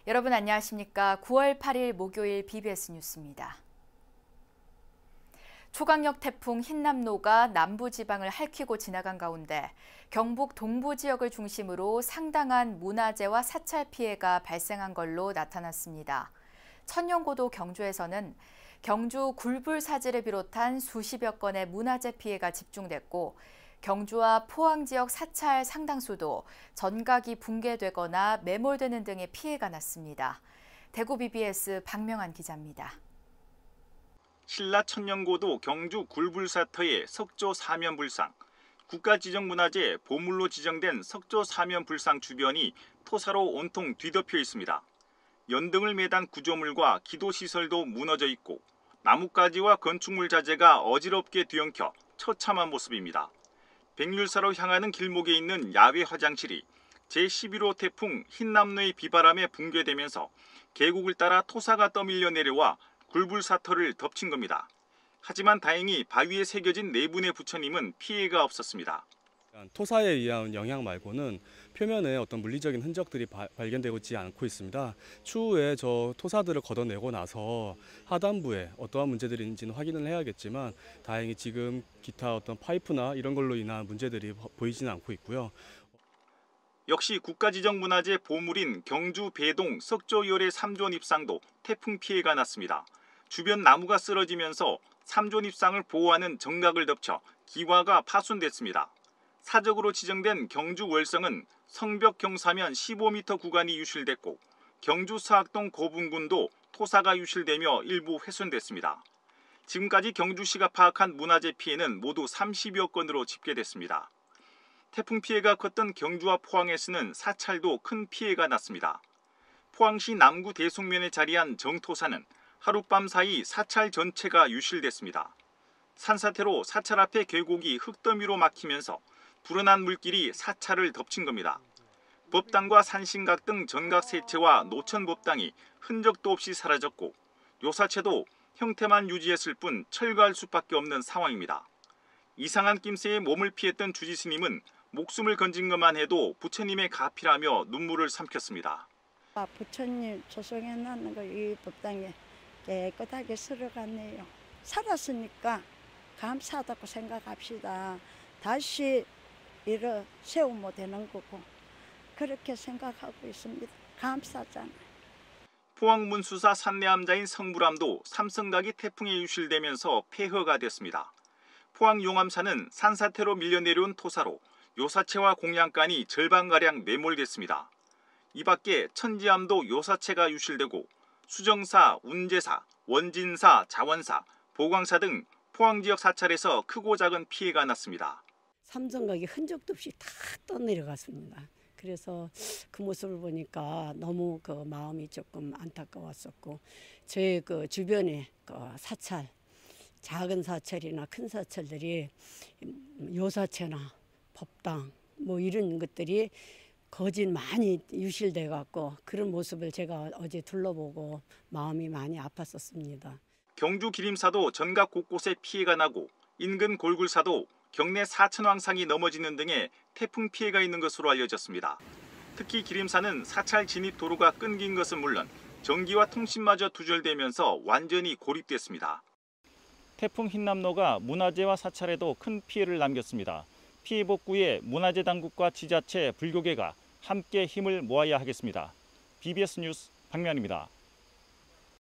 여러분 안녕하십니까? 9월 8일 목요일 BBS 뉴스입니다. 초강력 태풍 흰남노가 남부지방을 핥히고 지나간 가운데 경북 동부 지역을 중심으로 상당한 문화재와 사찰 피해가 발생한 걸로 나타났습니다. 천연고도 경주에서는 경주 굴불사지를 비롯한 수십여 건의 문화재 피해가 집중됐고 경주와 포항 지역 사찰 상당수도 전각이 붕괴되거나 매몰되는 등의 피해가 났습니다. 대구 BBS 박명환 기자입니다. 신라 천년고도 경주 굴불사터의 석조 사면불상, 국가지정문화재 보물로 지정된 석조 사면불상 주변이 토사로 온통 뒤덮여 있습니다. 연등을 매단 구조물과 기도시설도 무너져 있고 나뭇가지와 건축물 자재가 어지럽게 뒤엉켜 처참한 모습입니다. 백률사로 향하는 길목에 있는 야외 화장실이 제11호 태풍 흰남노의 비바람에 붕괴되면서 계곡을 따라 토사가 떠밀려 내려와 굴불사터를 덮친 겁니다. 하지만 다행히 바위에 새겨진 4분의 부처님은 피해가 없었습니다. 토사에 의한 영향 말고는 표면에 어떤 물리적인 흔적들이 발견되고 있지 않고 있습니다. 추후에 저 토사들을 걷어내고 나서 하단부에 어떠한 문제들이 있는지는 확인을 해야겠지만 다행히 지금 기타 어떤 파이프나 이런 걸로 인한 문제들이 보이지는 않고 있고요. 역시 국가지정문화재 보물인 경주 배동 석조열의 3존 입상도 태풍 피해가 났습니다. 주변 나무가 쓰러지면서 3존 입상을 보호하는 정각을 덮쳐 기와가 파손됐습니다. 사적으로 지정된 경주 월성은 성벽 경사면 15m 구간이 유실됐고 경주 사학동 고분군도 토사가 유실되며 일부 훼손됐습니다. 지금까지 경주시가 파악한 문화재 피해는 모두 30여 건으로 집계됐습니다. 태풍 피해가 컸던 경주와 포항에서는 사찰도 큰 피해가 났습니다. 포항시 남구 대송면에 자리한 정토사는 하룻밤 사이 사찰 전체가 유실됐습니다. 산사태로 사찰 앞에 계곡이 흙더미로 막히면서 불어난 물길이 사찰을 덮친 겁니다. 법당과 산신각 등 전각 세체와 노천 법당이 흔적도 없이 사라졌고 요사체도 형태만 유지했을 뿐 철거할 수밖에 없는 상황입니다. 이상한 낌새에 몸을 피했던 주지스님은 목숨을 건진 것만 해도 부처님의 가피라며 눈물을 삼켰습니다. 부처님 조성해놨는 거 이 법당에 깨끗하게 쓸어갔네요. 살았으니까 감사하다고 생각합시다. 다시 일어 세우면 되는 거고 그렇게 생각하고 있습니다. 감사하잖아요. 포항 문수사 산내암자인 성불암도 삼성각이 태풍에 유실되면서 폐허가 됐습니다. 포항 용암사는 산사태로 밀려내려온 토사로 요사체와 공양간이 절반가량 매몰됐습니다. 이 밖에 천지암도 요사체가 유실되고 수정사, 운제사, 원진사, 자원사, 보광사 등 포항 지역 사찰에서 크고 작은 피해가 났습니다. 삼성각이 흔적도 없이 다 떠내려갔습니다. 그래서 그 모습을 보니까 너무 그 마음이 조금 안타까웠었고 제 그 주변에 그 사찰, 작은 사찰이나 큰 사찰들이 요사체나 법당 뭐 이런 것들이 거진 많이 유실돼 갖고 그런 모습을 제가 어제 둘러보고 마음이 많이 아팠었습니다. 경주 기림사도 전각 곳곳에 피해가 나고 인근 골굴사도 경내 4천왕상이 넘어지는 등의 태풍 피해가 있는 것으로 알려졌습니다. 특히 기림사는 사찰 진입 도로가 끊긴 것은 물론 전기와 통신마저 두절되면서 완전히 고립됐습니다. 태풍 흰남노가 문화재와 사찰에도 큰 피해를 남겼습니다. 피해 복구에 문화재 당국과 지자체, 불교계가 함께 힘을 모아야 하겠습니다. BBS 뉴스 박명환입니다.